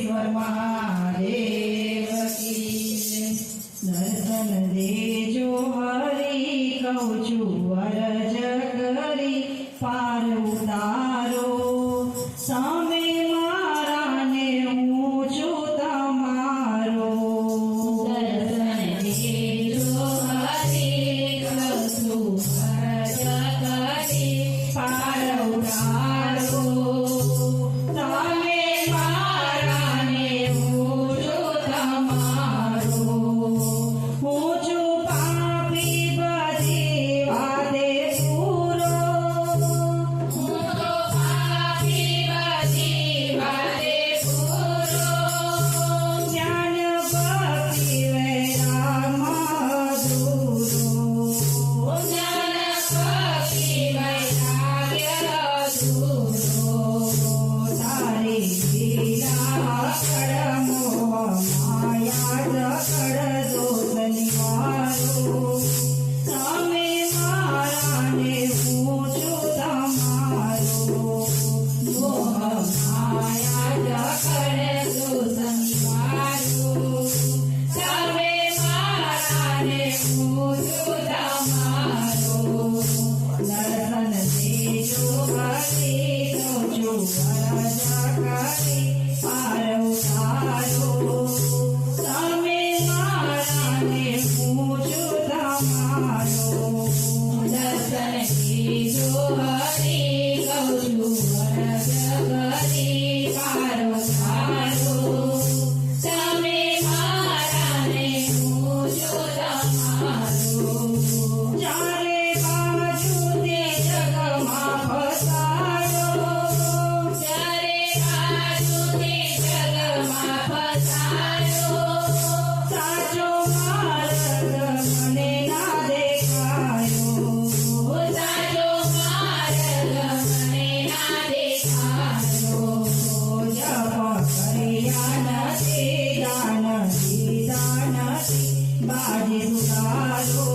સિદ્ધેશ્વર મહાદેવ કી દર્શન દેજો હરી કહું છું અરજ કરી પાર ઉતારો સામે મારાને હું છું તમારો દર્શન દેજો હરી કહું છું અરજ કરી પાર ઉતારો સામે મારાને હું છું તમારો હું છું પાપી બધી વાતે પૂરો જ્ઞાન ભક્તિ વૈરાગ અધૂરો તારી લીલા કડમો માયા જકડ દોષ નિવારો તમે મારાને હું છું તમારો મોહ માયા જકડ દોષ નિવારો તમે મારાને હું છું તમારો દર્શન દેજો હરી કહું છું અરજ કરી પાર ઉતારો તમે મારાને હું છું તમારો દર્શન દેજો હરી કહું છું અરજ કરી પાર ઉતારો તમે મારાને હું છું તમારો ચારે બાજુ તે જગમાં ફસાયો સાચો માર્ગ મને ના દેખાયો જપ કર્યા નથી દાન દીધા નથી બાજી સુધારો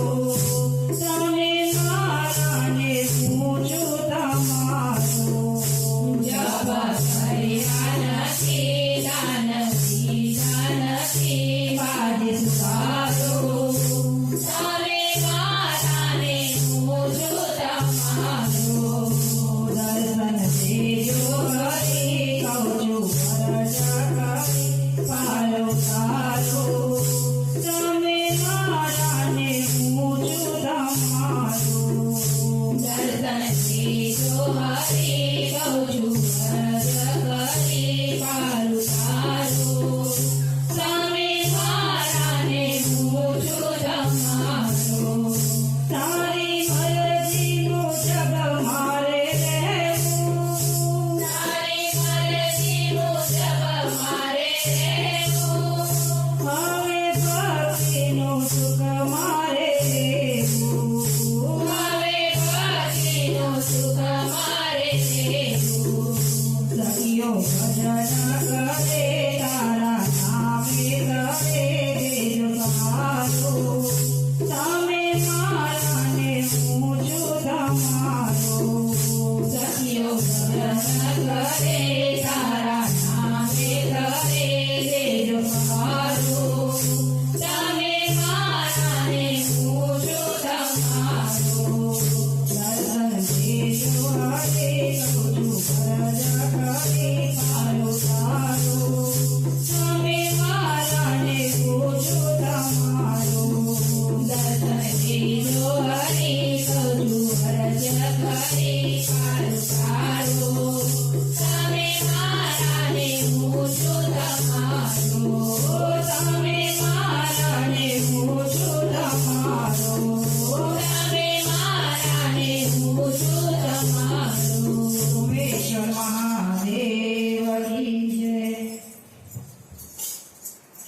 તમે મારાને હું છું તમારો જપ કર્યા નથી દાન દીધા નથી બાજી સુધારો તમે મારાને હું છું તમારો દર્શન દેજો હરી કહું છું અરજ કરી પાર ઉતારો તમે મારાને હું છું તમારો દર્શન દેજો હરી કહું છું અરજ કરી પાર ઉતારો